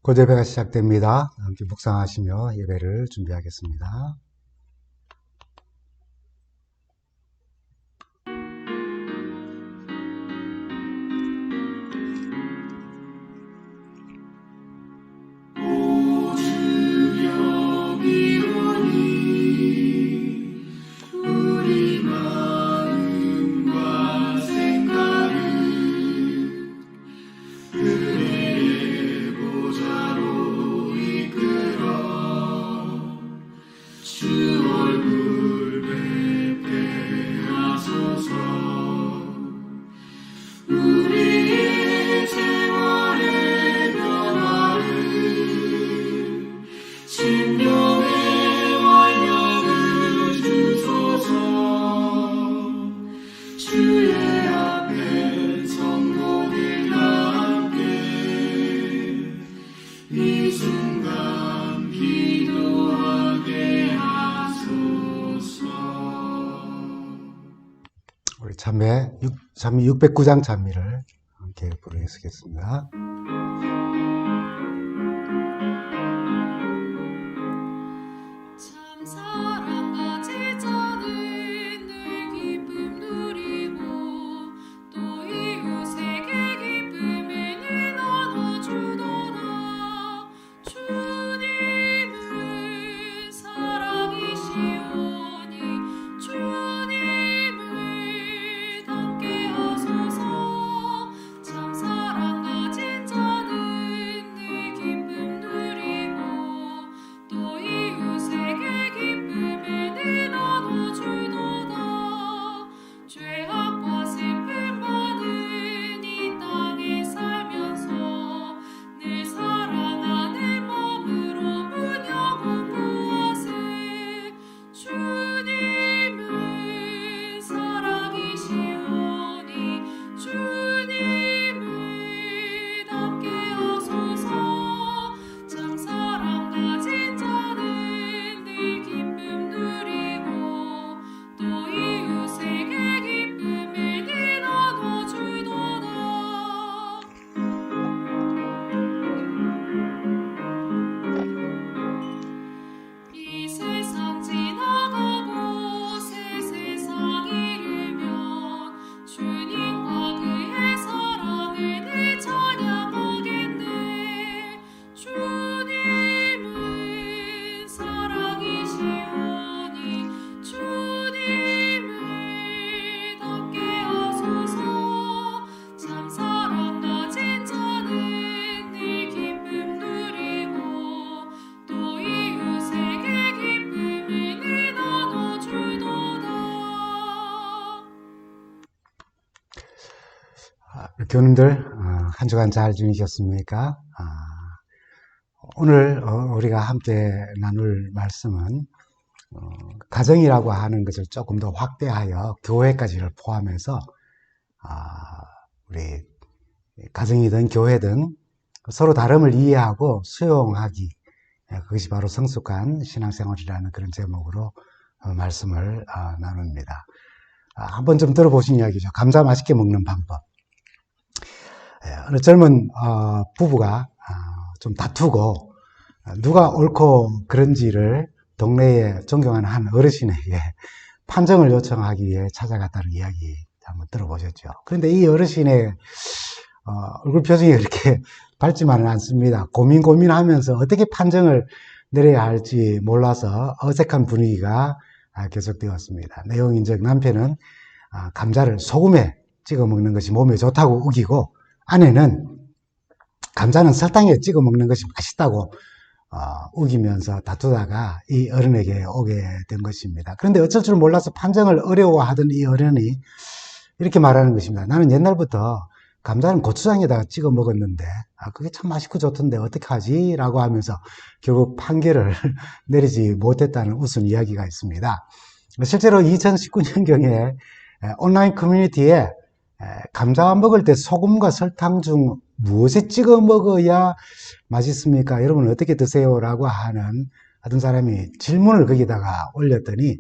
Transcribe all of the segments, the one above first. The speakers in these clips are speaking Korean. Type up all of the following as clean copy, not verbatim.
곧 예배가 시작됩니다. 함께 묵상하시며 예배를 준비하겠습니다. 우리 잠미 609장 잠미를 함께 부르겠습니다. 교우님들 한 주간 잘 지내셨습니까? 오늘 우리가 함께 나눌 말씀은 가정이라고 하는 것을 조금 더 확대하여 교회까지를 포함해서 우리 가정이든 교회든 서로 다름을 이해하고 수용하기, 그것이 바로 성숙한 신앙생활이라는 그런 제목으로 말씀을 나눕니다. 한번 좀 들어보신 이야기죠. 감자 맛있게 먹는 방법. 어느 젊은 부부가 좀 다투고 누가 옳고 그런지를 동네에 존경하는 한 어르신에게 판정을 요청하기 위해 찾아갔다는 이야기 한번 들어보셨죠. 그런데 이 어르신의 얼굴 표정이 그렇게 밝지만은 않습니다. 고민하면서 어떻게 판정을 내려야 할지 몰라서 어색한 분위기가 계속되었습니다. 내용인즉 남편은 감자를 소금에 찍어 먹는 것이 몸에 좋다고 우기고, 아내는 감자는 설탕에 찍어 먹는 것이 맛있다고 우기면서 다투다가 이 어른에게 오게 된 것입니다. 그런데 어쩔 줄 몰라서 판정을 어려워하던 이 어른이 이렇게 말하는 것입니다. 나는 옛날부터 감자는 고추장에다가 찍어 먹었는데 그게 참 맛있고 좋던데 어떡하지? 라고 하면서 결국 판결을 내리지 못했다는 웃음 이야기가 있습니다. 실제로 2019년경에 온라인 커뮤니티에 감자 먹을 때 소금과 설탕 중 무엇에 찍어 먹어야 맛있습니까? 여러분 어떻게 드세요? 라고 하는 어떤 사람이 질문을 거기다가 올렸더니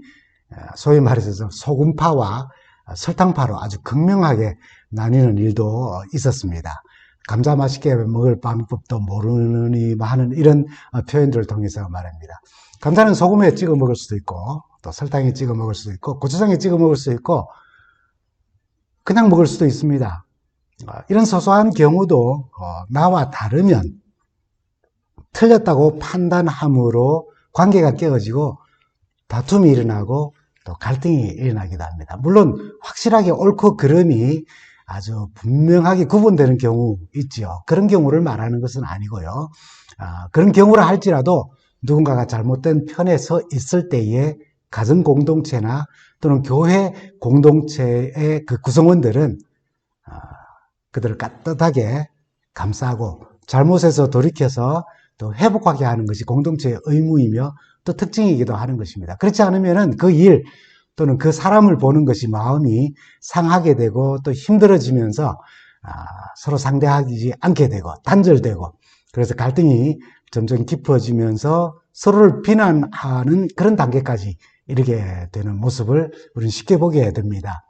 소위 말해서 소금파와 설탕파로 아주 극명하게 나뉘는 일도 있었습니다. 감자 맛있게 먹을 방법도 모르니 하는 이런 표현들을 통해서 말합니다. 감자는 소금에 찍어 먹을 수도 있고, 또 설탕에 찍어 먹을 수도 있고, 고추장에 찍어 먹을 수도 있고, 그냥 먹을 수도 있습니다. 이런 소소한 경우도 나와 다르면 틀렸다고 판단함으로 관계가 깨어지고 다툼이 일어나고 또 갈등이 일어나기도 합니다. 물론 확실하게 옳고 그름이 아주 분명하게 구분되는 경우 있죠. 그런 경우를 말하는 것은 아니고요. 그런 경우라 할지라도 누군가가 잘못된 편에 서 있을 때에 가정 공동체나 또는 교회 공동체의 그 구성원들은 그들을 깍듯하게 감싸고 잘못에서 돌이켜서 또 회복하게 하는 것이 공동체의 의무이며 또 특징이기도 하는 것입니다. 그렇지 않으면은 그 일 또는 그 사람을 보는 것이 마음이 상하게 되고 또 힘들어지면서 서로 상대하지 않게 되고 단절되고 그래서 갈등이 점점 깊어지면서 서로를 비난하는 그런 단계까지 이르게 되는 모습을 우리는 쉽게 보게 됩니다.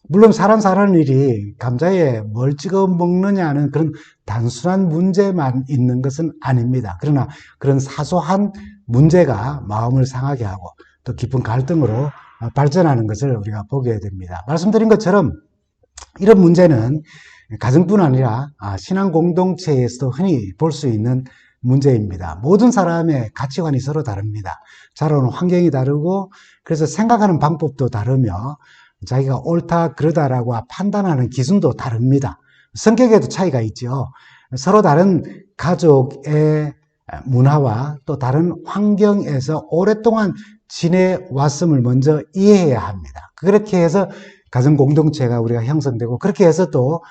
물론 사람 사는 일이 감자에 뭘 찍어 먹느냐는 그런 단순한 문제만 있는 것은 아닙니다. 그러나 그런 사소한 문제가 마음을 상하게 하고 또 깊은 갈등으로 발전하는 것을 우리가 보게 됩니다. 말씀드린 것처럼 이런 문제는 가정뿐 아니라 신앙 공동체에서도 흔히 볼 수 있는 문제입니다. 모든 사람의 가치관이 서로 다릅니다. 자라오는 환경이 다르고 그래서 생각하는 방법도 다르며 자기가 옳다 그러다라고 판단하는 기준도 다릅니다. 성격에도 차이가 있죠. 서로 다른 가족의 문화와 또 다른 환경에서 오랫동안 지내왔음을 먼저 이해해야 합니다. 그렇게 해서 가정 공동체가 우리가 형성되고 그렇게 해서 또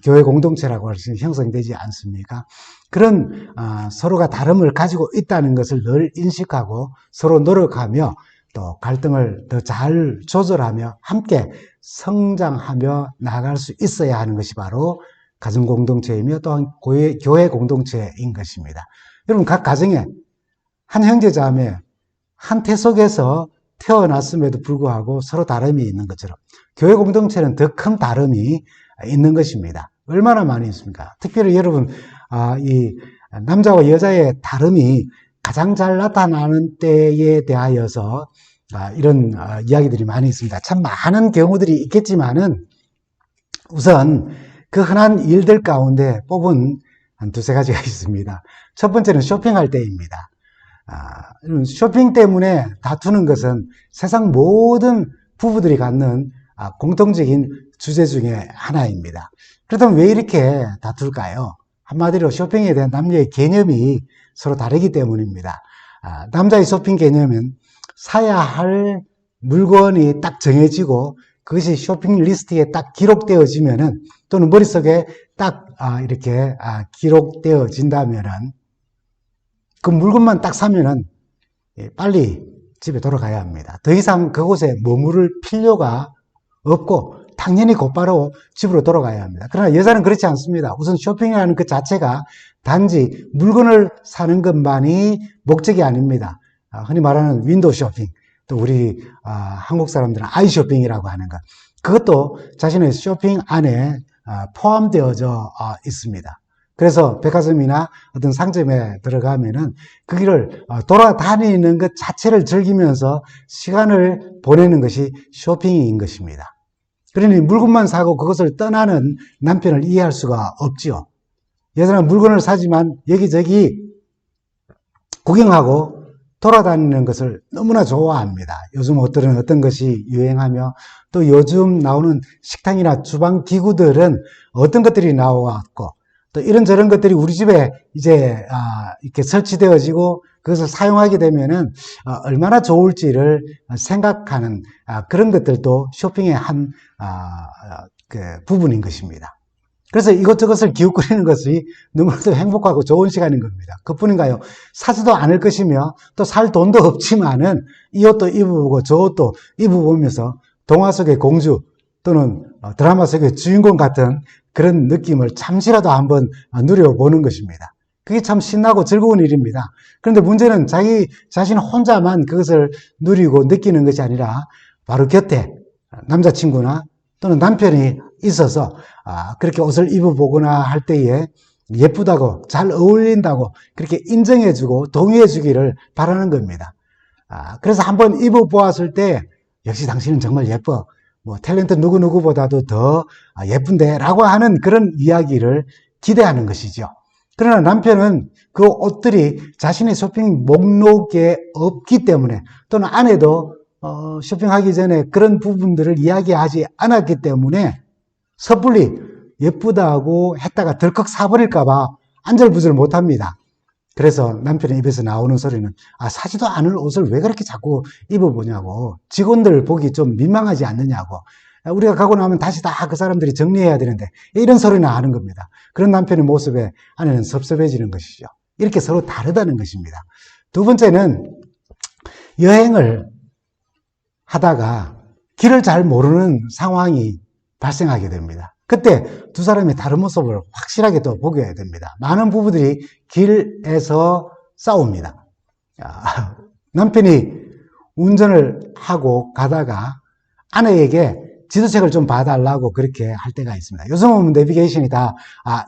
교회 공동체라고 할 수 있는 형성되지 않습니까? 그런 서로가 다름을 가지고 있다는 것을 늘 인식하고 서로 노력하며 또 갈등을 더 잘 조절하며 함께 성장하며 나아갈 수 있어야 하는 것이 바로 가정 공동체이며 또한 교회 공동체인 것입니다. 여러분 각 가정에 한 형제자매 한 태 속에서 태어났음에도 불구하고 서로 다름이 있는 것처럼 교회 공동체는 더 큰 다름이 있는 것입니다. 얼마나 많이 있습니까? 특별히 여러분 이 남자와 여자의 다름이 가장 잘 나타나는 때에 대하여서 이런 이야기들이 많이 있습니다. 참 많은 경우들이 있겠지만은 우선 그 흔한 일들 가운데 뽑은 한 두세 가지가 있습니다. 첫 번째는 쇼핑할 때입니다. 쇼핑 때문에 다투는 것은 세상 모든 부부들이 갖는 공통적인 주제 중에 하나입니다. 그렇다면 왜 이렇게 다툴까요? 한마디로 쇼핑에 대한 남녀의 개념이 서로 다르기 때문입니다. 남자의 쇼핑 개념은 사야 할 물건이 딱 정해지고 그것이 쇼핑 리스트에 딱 기록되어지면은 또는 머릿속에 딱 이렇게 기록되어진다면은 그 물건만 딱 사면은 빨리 집에 돌아가야 합니다. 더 이상 그곳에 머무를 필요가 없고 당연히 곧바로 집으로 돌아가야 합니다. 그러나 여자는 그렇지 않습니다. 우선 쇼핑이라는 그 자체가 단지 물건을 사는 것만이 목적이 아닙니다. 흔히 말하는 윈도우 쇼핑, 또 우리 한국 사람들은 아이 쇼핑이라고 하는 것, 그것도 자신의 쇼핑 안에 포함되어져 있습니다. 그래서 백화점이나 어떤 상점에 들어가면은 그 길을 돌아다니는 것 자체를 즐기면서 시간을 보내는 것이 쇼핑인 것입니다. 그러니 물건만 사고 그것을 떠나는 남편을 이해할 수가 없지요. 여자는 물건을 사지만 여기저기 구경하고 돌아다니는 것을 너무나 좋아합니다. 요즘 옷들은 어떤 것이 유행하며 또 요즘 나오는 식당이나 주방 기구들은 어떤 것들이 나와왔고 또 이런저런 것들이 우리 집에 이제 이렇게 설치되어지고 그것을 사용하게 되면은 얼마나 좋을지를 생각하는 그런 것들도 쇼핑의 한 그 부분인 것입니다. 그래서 이것저것을 기웃거리는 것이 너무나도 행복하고 좋은 시간인 겁니다. 그뿐인가요? 사지도 않을 것이며 또 살 돈도 없지만은 이 옷도 입어보고 저 옷도 입어보면서 동화 속의 공주 또는 드라마 속의 주인공 같은 그런 느낌을 잠시라도 한번 누려보는 것입니다. 그게 참 신나고 즐거운 일입니다. 그런데 문제는 자기 자신 혼자만 그것을 누리고 느끼는 것이 아니라 바로 곁에 남자친구나 또는 남편이 있어서 그렇게 옷을 입어보거나 할 때에 예쁘다고 잘 어울린다고 그렇게 인정해주고 동의해주기를 바라는 겁니다. 그래서 한번 입어보았을 때 역시 당신은 정말 예뻐. 뭐 탤런트 누구누구보다도 더 예쁜데 라고 하는 그런 이야기를 기대하는 것이죠. 그러나 남편은 그 옷들이 자신의 쇼핑 목록에 없기 때문에 또는 아내도 쇼핑하기 전에 그런 부분들을 이야기하지 않았기 때문에 섣불리 예쁘다고 했다가 덜컥 사버릴까봐 안절부절 못합니다. 그래서 남편의 입에서 나오는 소리는 사지도 않을 옷을 왜 그렇게 자꾸 입어보냐고, 직원들 보기 좀 민망하지 않느냐고, 우리가 가고 나면 다시 다 그 사람들이 정리해야 되는데 이런 소리나 하는 겁니다. 그런 남편의 모습에 아내는 섭섭해지는 것이죠. 이렇게 서로 다르다는 것입니다. 두 번째는 여행을 하다가 길을 잘 모르는 상황이 발생하게 됩니다. 그때 두 사람의 다른 모습을 확실하게 또 보게 됩니다. 많은 부부들이 길에서 싸웁니다. 남편이 운전을 하고 가다가 아내에게 지도책을 좀 봐달라고 그렇게 할 때가 있습니다. 요즘은 내비게이션이 다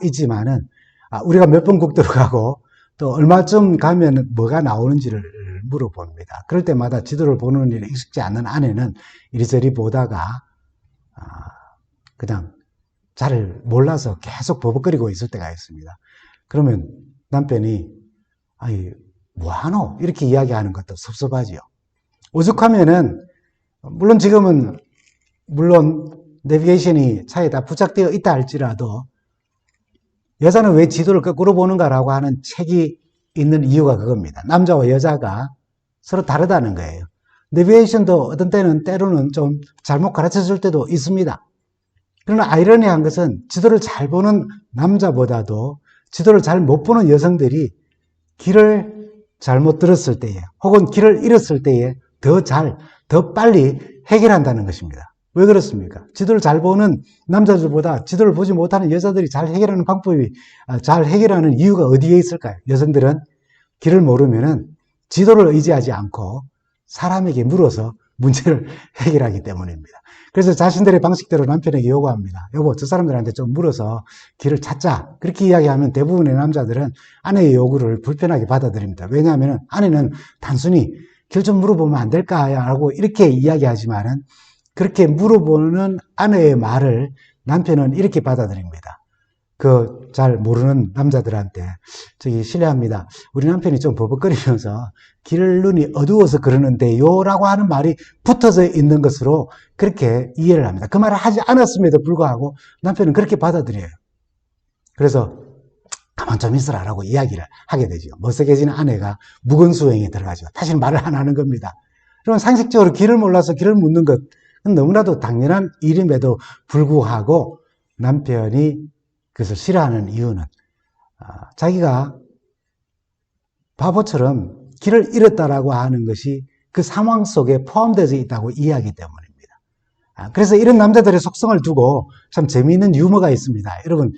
있지만은 우리가 몇 번 국도로 가고 또 얼마쯤 가면 뭐가 나오는지를 물어봅니다. 그럴 때마다 지도를 보는 일에 익숙지 않는 아내는 이리저리 보다가 그냥 잘 몰라서 계속 버벅거리고 있을 때가 있습니다. 그러면 남편이 뭐하노? 이렇게 이야기하는 것도 섭섭하지요. 오죽하면은 물론 내비게이션이 차에 다 부착되어 있다 할지라도 여자는 왜 지도를 거꾸로 보는가라고 하는 책이 있는 이유가 그겁니다. 남자와 여자가 서로 다르다는 거예요. 내비게이션도 어떤 때로는 좀 잘못 가르쳐 줄 때도 있습니다. 그러나 아이러니한 것은 지도를 잘 보는 남자보다도 지도를 잘 못 보는 여성들이 길을 잘못 들었을 때에 혹은 길을 잃었을 때에 더 빨리 해결한다는 것입니다. 왜 그렇습니까? 지도를 잘 보는 남자들보다 지도를 보지 못하는 여자들이 잘 해결하는 이유가 어디에 있을까요? 여성들은 길을 모르면은 지도를 의지하지 않고 사람에게 물어서 문제를 해결하기 때문입니다. 그래서 자신들의 방식대로 남편에게 요구합니다. 여보, 저 사람들한테 좀 물어서 길을 찾자. 그렇게 이야기하면 대부분의 남자들은 아내의 요구를 불편하게 받아들입니다. 왜냐하면 아내는 단순히 길 좀 물어보면 안 될까라고 이렇게 이야기하지만은 그렇게 물어보는 아내의 말을 남편은 이렇게 받아들입니다. 잘 모르는 남자들한테 실례합니다. 우리 남편이 좀 버벅거리면서 길 눈이 어두워서 그러는데요 라고 하는 말이 붙어져 있는 것으로 그렇게 이해를 합니다. 그 말을 하지 않았음에도 불구하고 남편은 그렇게 받아들여요. 그래서 가만 좀 있으라라고 이야기를 하게 되죠. 머쓱해지는 아내가 무건수행에 들어가죠. 다시는 말을 안 하는 겁니다. 그럼 상식적으로 길을 몰라서 길을 묻는 것 너무나도 당연한 일임에도 불구하고 남편이 그것을 싫어하는 이유는 자기가 바보처럼 길을 잃었다라고 하는 것이 그 상황 속에 포함되어 있다고 이해하기 때문입니다. 그래서 이런 남자들의 속성을 두고 참 재미있는 유머가 있습니다. 여러분,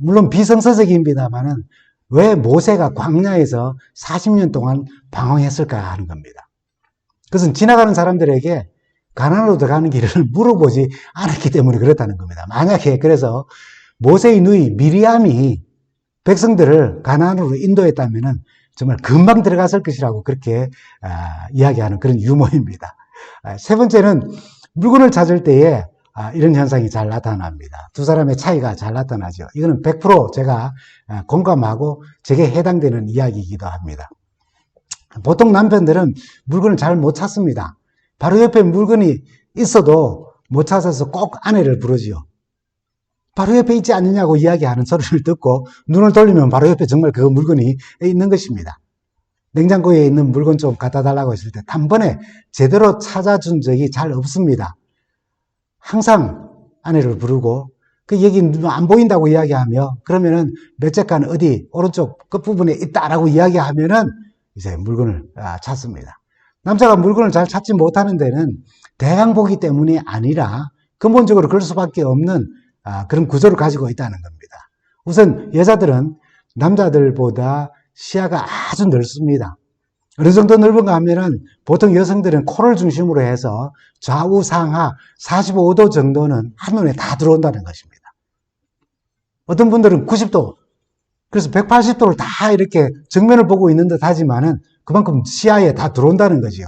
물론 비성서적입니다만은 왜 모세가 광야에서 40년 동안 방황했을까 하는 겁니다. 그것은 지나가는 사람들에게 가나안으로 들어가는 길을 물어보지 않았기 때문에 그렇다는 겁니다. 만약에 그래서 모세의 누이 미리암이 백성들을 가나안으로 인도했다면 정말 금방 들어갔을 것이라고 그렇게 이야기하는 그런 유머입니다. 세 번째는 물건을 찾을 때에 이런 현상이 잘 나타납니다. 두 사람의 차이가 잘 나타나죠. 이거는 100% 제가 공감하고 제게 해당되는 이야기이기도 합니다. 보통 남편들은 물건을 잘 못 찾습니다. 바로 옆에 물건이 있어도 못 찾아서 꼭 아내를 부르지요. 바로 옆에 있지 않느냐고 이야기하는 소리를 듣고 눈을 돌리면 바로 옆에 정말 그 물건이 있는 것입니다. 냉장고에 있는 물건 좀 갖다 달라고 했을 때 단번에 제대로 찾아준 적이 잘 없습니다. 항상 아내를 부르고 그 얘기 안 보인다고 이야기하며 그러면은 몇째간 어디 오른쪽 끝부분에 있다라고 이야기하면은 이제 물건을 찾습니다. 남자가 물건을 잘 찾지 못하는 데는 대강 보기 때문이 아니라 근본적으로 그럴 수밖에 없는 그런 구조를 가지고 있다는 겁니다. 우선 여자들은 남자들보다 시야가 아주 넓습니다. 어느 정도 넓은가 하면은 보통 여성들은 코를 중심으로 해서 좌우 상하 45도 정도는 한눈에 다 들어온다는 것입니다. 어떤 분들은 90도, 그래서 180도를 다 이렇게 정면을 보고 있는 듯 하지만은 그만큼 시야에 다 들어온다는 거지요.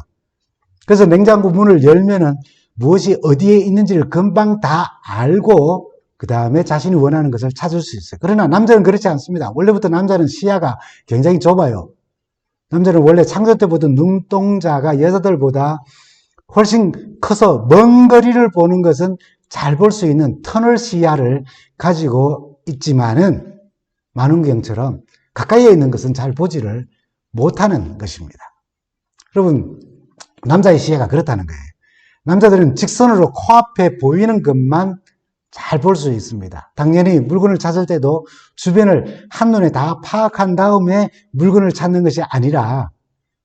그래서 냉장고 문을 열면은 무엇이 어디에 있는지를 금방 다 알고 그 다음에 자신이 원하는 것을 찾을 수 있어요. 그러나 남자는 그렇지 않습니다. 원래부터 남자는 시야가 굉장히 좁아요. 남자는 원래 창조 때 보던 눈동자가 여자들보다 훨씬 커서 먼 거리를 보는 것은 잘 볼 수 있는 터널 시야를 가지고 있지만은 만원경처럼 가까이에 있는 것은 잘 보지를 못하는 것입니다. 여러분, 남자의 시야가 그렇다는 거예요. 남자들은 직선으로 코앞에 보이는 것만 잘 볼 수 있습니다. 당연히 물건을 찾을 때도 주변을 한눈에 다 파악한 다음에 물건을 찾는 것이 아니라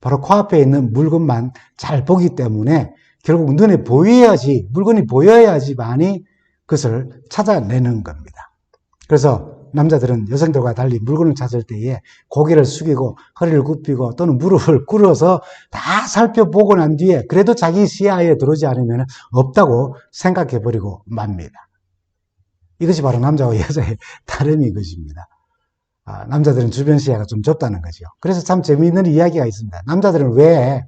바로 코앞에 있는 물건만 잘 보기 때문에 결국 눈에 보여야지, 물건이 보여야지만이 그것을 찾아내는 겁니다. 그래서 남자들은 여성들과 달리 물건을 찾을 때에 고개를 숙이고 허리를 굽히고 또는 무릎을 꿇어서 다 살펴보고 난 뒤에 그래도 자기 시야에 들어오지 않으면 없다고 생각해버리고 맙니다. 이것이 바로 남자와 여자의 다름인 것입니다. 남자들은 주변 시야가 좀 좁다는 거죠. 그래서 참 재미있는 이야기가 있습니다. 남자들은 왜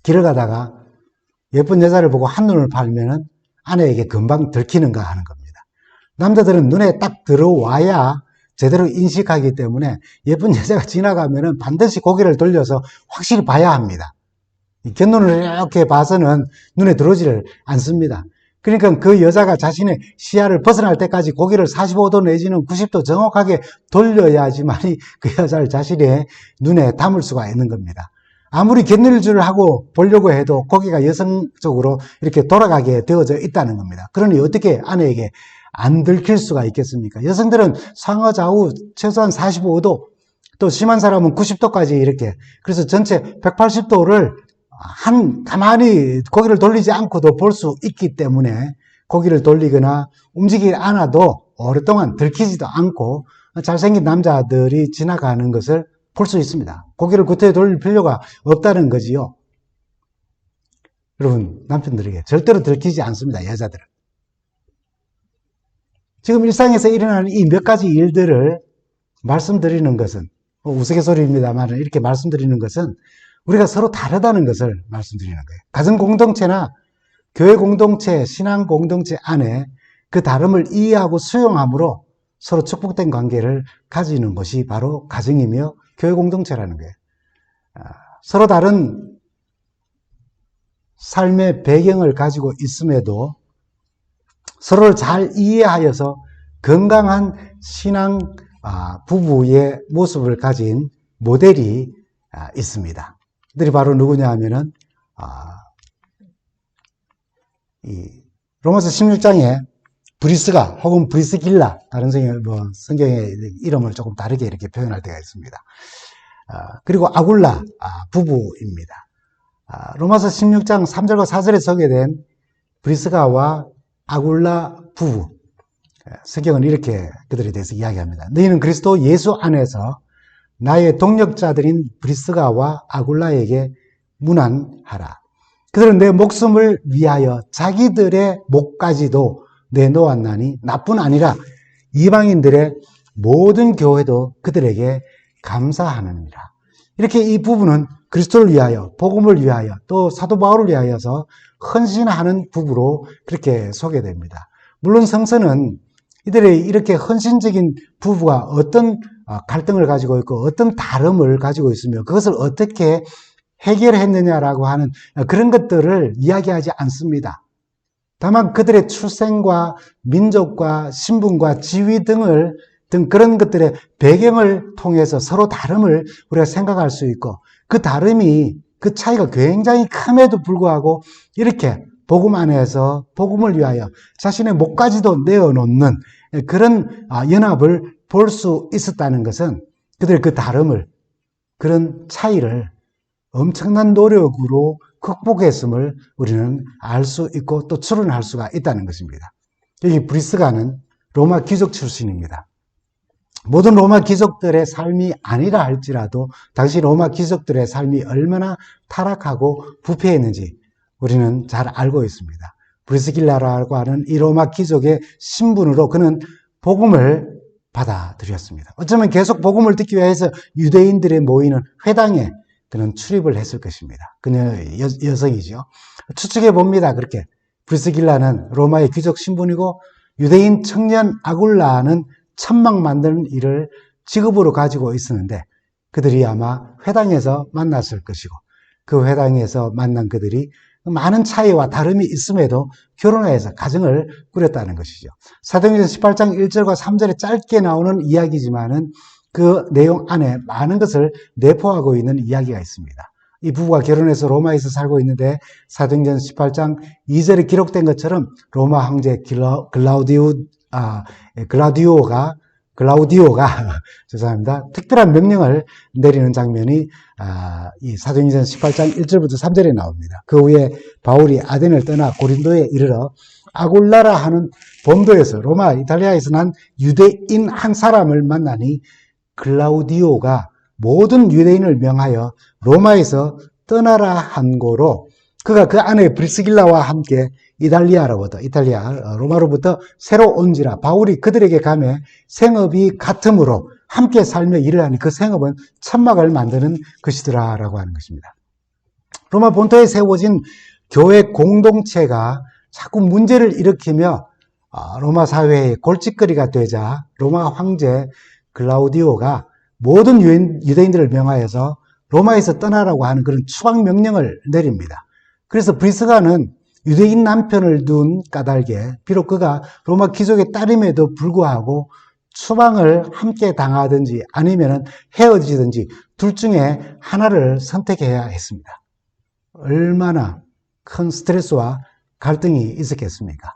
길을 가다가 예쁜 여자를 보고 한눈을 팔면은 아내에게 금방 들키는가 하는 겁니다. 남자들은 눈에 딱 들어와야 제대로 인식하기 때문에 예쁜 여자가 지나가면은 반드시 고개를 돌려서 확실히 봐야 합니다. 곁눈을 이렇게 봐서는 눈에 들어오지를 않습니다. 그러니까 그 여자가 자신의 시야를 벗어날 때까지 고개를 45도 내지는 90도 정확하게 돌려야지만이 그 여자를 자신의 눈에 담을 수가 있는 겁니다. 아무리 곁눈질을 하고 보려고 해도 고개가 여성적으로 이렇게 돌아가게 되어져 있다는 겁니다. 그러니 어떻게 아내에게 안 들킬 수가 있겠습니까? 여성들은 상하 좌우 최소한 45도, 또 심한 사람은 90도까지 이렇게, 그래서 전체 180도를 가만히 고개를 돌리지 않고도 볼 수 있기 때문에 고개를 돌리거나 움직이지 않아도 오랫동안 들키지도 않고 잘생긴 남자들이 지나가는 것을 볼 수 있습니다. 고개를 구태여 돌릴 필요가 없다는 거지요. 여러분, 남편들에게 절대로 들키지 않습니다. 여자들은. 지금 일상에서 일어나는 이 몇 가지 일들을 말씀드리는 것은, 우스갯소리입니다만 이렇게 말씀드리는 것은 우리가 서로 다르다는 것을 말씀드리는 거예요. 가정 공동체나 교회 공동체, 신앙 공동체 안에 그 다름을 이해하고 수용함으로 서로 축복된 관계를 가지는 것이 바로 가정이며 교회 공동체라는 거예요. 서로 다른 삶의 배경을 가지고 있음에도 서로를 잘 이해하여서 건강한 신앙 부부의 모습을 가진 모델이 있습니다. 그들이 바로 누구냐 하면은 이 로마서 16장에 브리스가 혹은 브리스길라, 다른 성경의 이름을 조금 다르게 이렇게 표현할 때가 있습니다. 그리고 아굴라 부부입니다. 로마서 16장 3절과 4절에 소개된 브리스가와 아굴라 부부, 성경은 이렇게 그들에 대해서 이야기합니다. 너희는 그리스도 예수 안에서 나의 동력자들인 브리스가와 아굴라에게 문안하라. 그들은 내 목숨을 위하여 자기들의 목까지도 내놓았나니 나뿐 아니라 이방인들의 모든 교회도 그들에게 감사하느니라. 이렇게 이 부부는 그리스도를 위하여, 복음을 위하여, 또 사도 바울을 위하여서 헌신하는 부부로 그렇게 소개됩니다. 물론 성서는 이들의 이렇게 헌신적인 부부가 어떤 갈등을 가지고 있고 어떤 다름을 가지고 있으며 그것을 어떻게 해결했느냐라고 하는 그런 것들을 이야기하지 않습니다. 다만 그들의 출생과 민족과 신분과 지위 등 그런 것들의 배경을 통해서 서로 다름을 우리가 생각할 수 있고 그 다름이, 그 차이가 굉장히 큼에도 불구하고 이렇게 복음 안에서 복음을 위하여 자신의 목까지도 내어놓는 그런 연합을 볼 수 있었다는 것은 그들의 그 다름을, 그런 차이를 엄청난 노력으로 극복했음을 우리는 알 수 있고 또 추론할 수가 있다는 것입니다. 여기 브리스가는 로마 귀족 출신입니다. 모든 로마 귀족들의 삶이 아니라 할지라도 당시 로마 귀족들의 삶이 얼마나 타락하고 부패했는지 우리는 잘 알고 있습니다. 브리스길라라고 하는 이 로마 귀족의 신분으로 그는 복음을 받아들였습니다. 어쩌면 계속 복음을 듣기 위해서 유대인들이 모이는 회당에 그는 출입을 했을 것입니다. 그녀 여성이죠. 추측해 봅니다. 그렇게 브리스길라는 로마의 귀족 신분이고 유대인 청년 아굴라는 천막 만드는 일을 직업으로 가지고 있었는데 그들이 아마 회당에서 만났을 것이고 그 회당에서 만난 그들이 많은 차이와 다름이 있음에도 결혼해서 가정을 꾸렸다는 것이죠. 사도행전 18장 1절과 3절에 짧게 나오는 이야기지만은 그 내용 안에 많은 것을 내포하고 있는 이야기가 있습니다. 이 부부가 결혼해서 로마에서 살고 있는데 사도행전 18장 2절에 기록된 것처럼 로마 황제 글라우디오가 죄송합니다. 특별한 명령을 내리는 장면이 이 사도행전 18장 1절부터 3절에 나옵니다. 그 후에 바울이 아덴을 떠나 고린도에 이르러 아굴라라 하는 본도에서 로마 이탈리아에서 난 유대인 한 사람을 만나니 글라우디오가 모든 유대인을 명하여 로마에서 떠나라 한 고로 그가 그 안에 브리스길라와 함께 이탈리아 로마로부터 새로 온지라 바울이 그들에게 가매 생업이 같으므로 함께 살며 일을 하니 그 생업은 천막을 만드는 것이더라라고 하는 것입니다. 로마 본토에 세워진 교회 공동체가 자꾸 문제를 일으키며 로마 사회의 골칫거리가 되자 로마 황제 글라우디오가 모든 유대인들을 명하여서 로마에서 떠나라고 하는 그런 추방 명령을 내립니다. 그래서 브리스가는 유대인 남편을 둔 까닭에 비록 그가 로마 귀족의 딸임에도 불구하고 추방을 함께 당하든지 아니면 헤어지든지 둘 중에 하나를 선택해야 했습니다. 얼마나 큰 스트레스와 갈등이 있었겠습니까?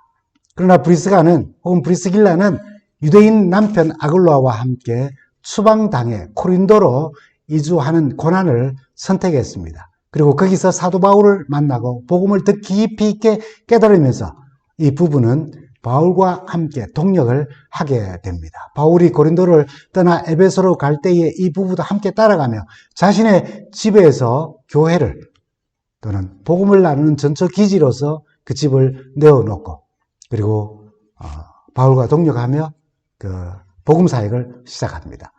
그러나 브리스가는 혹은 브리스길라는 유대인 남편 아굴라와 함께 추방당해 코린도로 이주하는 고난을 선택했습니다. 그리고 거기서 사도 바울을 만나고 복음을 더 깊이 있게 깨달으면서 이 부부는 바울과 함께 동역을 하게 됩니다. 바울이 고린도를 떠나 에베소로 갈 때에 이 부부도 함께 따라가며 자신의 집에서 교회를 또는 복음을 나누는 전처 기지로서 그 집을 내어놓고 그리고 바울과 동역하며 그 복음 사역을 시작합니다.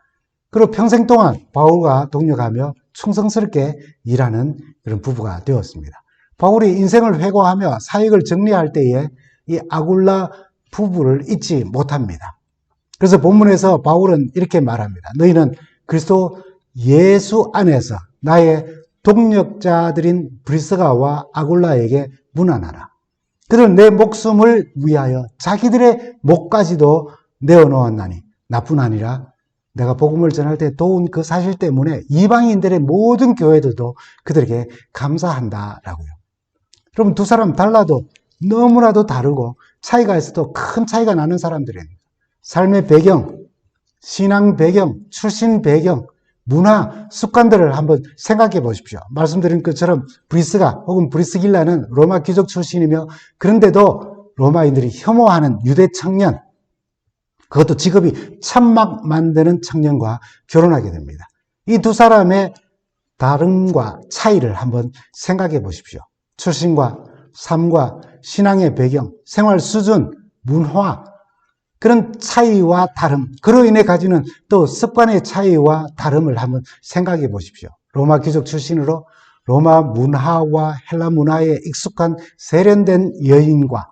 그리고 평생 동안 바울과 동역하며 충성스럽게 일하는 그런 부부가 되었습니다. 바울이 인생을 회고하며 사역을 정리할 때에 이 아굴라 부부를 잊지 못합니다. 그래서 본문에서 바울은 이렇게 말합니다. 너희는 그리스도 예수 안에서 나의 동역자들인 브리스가와 아굴라에게 문안하라. 그들은 내 목숨을 위하여 자기들의 목까지도 내어놓았나니 나뿐 아니라 내가 복음을 전할 때 도운 그 사실 때문에 이방인들의 모든 교회들도 그들에게 감사한다라고요. 여러분 두 사람 달라도 너무나도 다르고 차이가 있어도 큰 차이가 나는 사람들입니다. 삶의 배경, 신앙 배경, 출신 배경, 문화, 습관들을 한번 생각해 보십시오. 말씀드린 것처럼 브리스가 혹은 브리스길라는 로마 귀족 출신이며 그런데도 로마인들이 혐오하는 유대 청년, 그것도 직업이 천막 만드는 청년과 결혼하게 됩니다. 이 두 사람의 다름과 차이를 한번 생각해 보십시오. 출신과 삶과 신앙의 배경, 생활 수준, 문화, 그런 차이와 다름, 그로 인해 가지는 또 습관의 차이와 다름을 한번 생각해 보십시오. 로마 귀족 출신으로 로마 문화와 헬라 문화에 익숙한 세련된 여인과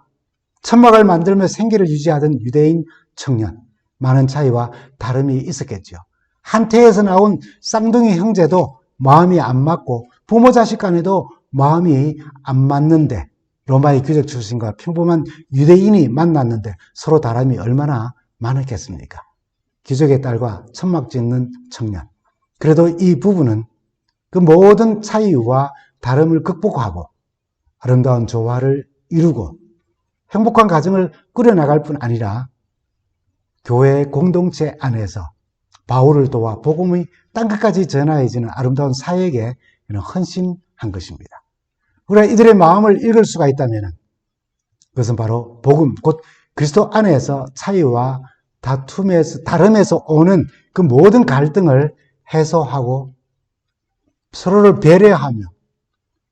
천막을 만들며 생계를 유지하던 유대인 청년, 많은 차이와 다름이 있었겠죠. 한태에서 나온 쌍둥이 형제도 마음이 안 맞고 부모 자식 간에도 마음이 안 맞는데 로마의 귀족 출신과 평범한 유대인이 만났는데 서로 다름이 얼마나 많았겠습니까? 귀족의 딸과 천막 짓는 청년. 그래도 이 부부는 그 모든 차이와 다름을 극복하고 아름다운 조화를 이루고 행복한 가정을 꾸려나갈 뿐 아니라 교회 공동체 안에서 바울을 도와 복음이 땅끝까지 전하여지는 아름다운 사역에 헌신한 것입니다. 우리가 이들의 마음을 읽을 수가 있다면 그것은 바로 복음, 곧 그리스도 안에서 차이와 다름에서 오는 그 모든 갈등을 해소하고 서로를 배려하며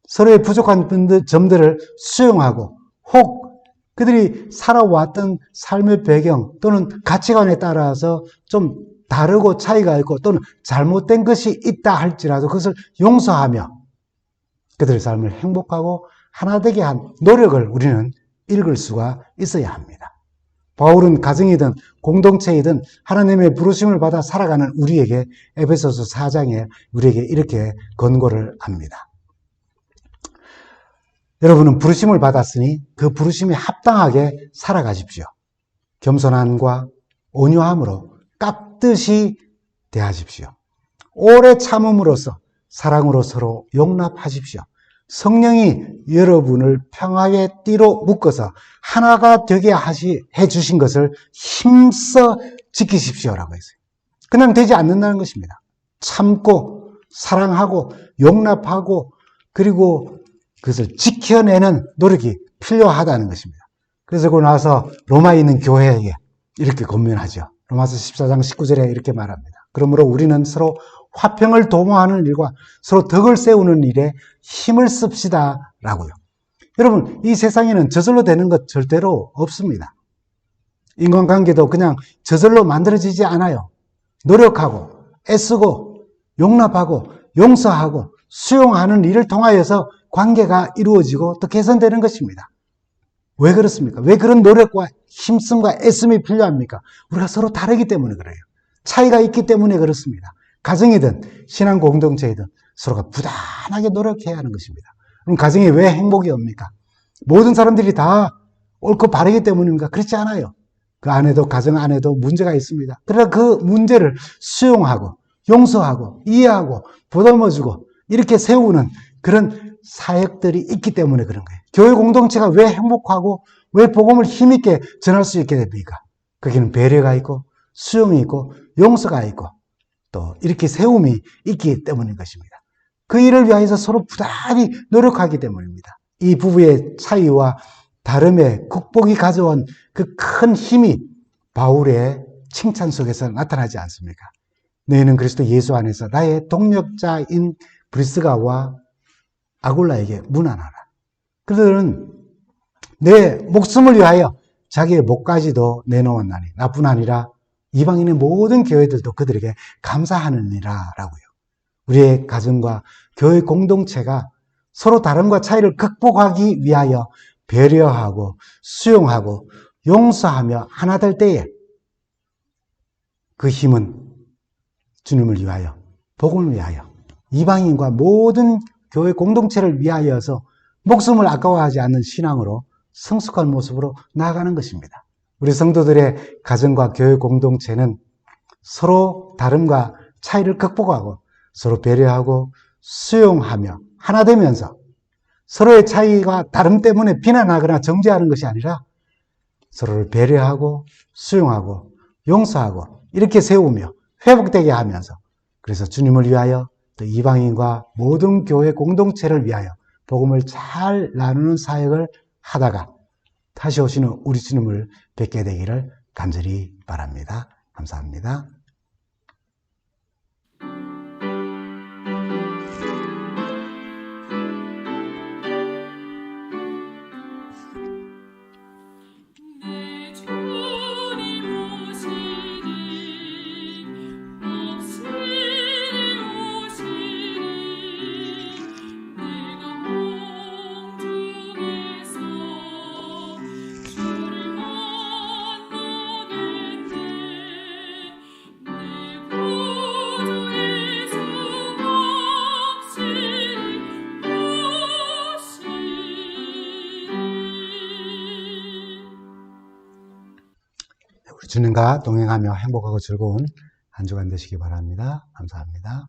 서로의 부족한 점들을 수용하고 혹 그들이 살아왔던 삶의 배경 또는 가치관에 따라서 좀 다르고 차이가 있고 또는 잘못된 것이 있다 할지라도 그것을 용서하며 그들의 삶을 행복하고 하나 되게 한 노력을 우리는 읽을 수가 있어야 합니다. 바울은 가정이든 공동체이든 하나님의 부르심을 받아 살아가는 우리에게 에베소서 4장에 우리에게 이렇게 권고를 합니다. 여러분은 부르심을 받았으니 그 부르심에 합당하게 살아가십시오. 겸손함과 온유함으로 깍듯이 대하십시오. 오래 참음으로써 사랑으로 서로 용납하십시오. 성령이 여러분을 평화의 띠로 묶어서 하나가 되게 해주신 것을 힘써 지키십시오라고 했어요. 그냥 되지 않는다는 것입니다. 참고 사랑하고 용납하고 그리고 그것을 지켜내는 노력이 필요하다는 것입니다. 그래서 그러고 나서 로마에 있는 교회에게 이렇게 권면하죠. 로마서 14장 19절에 이렇게 말합니다. 그러므로 우리는 서로 화평을 도모하는 일과 서로 덕을 세우는 일에 힘을 씁시다 라고요. 여러분, 이 세상에는 저절로 되는 것 절대로 없습니다. 인간관계도 그냥 저절로 만들어지지 않아요. 노력하고 애쓰고 용납하고 용서하고 수용하는 일을 통하여서 관계가 이루어지고 또 개선되는 것입니다. 왜 그렇습니까? 왜 그런 노력과 힘씀과 애씀이 필요합니까? 우리가 서로 다르기 때문에 그래요. 차이가 있기 때문에 그렇습니다. 가정이든 신앙 공동체이든 서로가 부단하게 노력해야 하는 것입니다. 그럼 가정에 왜 행복이 옵니까? 모든 사람들이 다 옳고 바르기 때문입니까? 그렇지 않아요. 그 안에도 가정 안에도 문제가 있습니다. 그러나 그 문제를 수용하고 용서하고 이해하고 보듬어주고 이렇게 세우는 그런 사역들이 있기 때문에 그런 거예요. 교회 공동체가 왜 행복하고 왜 복음을 힘있게 전할 수 있게 됩니까? 거기는 배려가 있고 수용이 있고 용서가 있고 또 이렇게 세움이 있기 때문인 것입니다. 그 일을 위해서 서로 부단히 노력하기 때문입니다. 이 부부의 차이와 다름의 극복이 가져온 그 큰 힘이 바울의 칭찬 속에서 나타나지 않습니까? 너희는 그리스도 예수 안에서 나의 동력자인 브리스가와 아굴라에게 문안하라. 그들은 내 목숨을 위하여 자기의 목까지도 내놓았나니 나뿐 아니라 이방인의 모든 교회들도 그들에게 감사하느니라 라고요. 우리의 가정과 교회 공동체가 서로 다름과 차이를 극복하기 위하여 배려하고 수용하고 용서하며 하나 될 때에 그 힘은 주님을 위하여 복음을 위하여 이방인과 모든 교회 공동체를 위하여서 목숨을 아까워하지 않는 신앙으로 성숙한 모습으로 나아가는 것입니다. 우리 성도들의 가정과 교회 공동체는 서로 다름과 차이를 극복하고 서로 배려하고 수용하며 하나 되면서 서로의 차이가 다름 때문에 비난하거나 정죄하는 것이 아니라 서로를 배려하고 수용하고 용서하고 이렇게 세우며 회복되게 하면서 그래서 주님을 위하여 또 이방인과 모든 교회 공동체를 위하여 복음을 잘 나누는 사역을 하다가 다시 오시는 우리 주님을 뵙게 되기를 간절히 바랍니다. 감사합니다. 주님과 동행하며 행복하고 즐거운 한 주간 되시기 바랍니다. 감사합니다.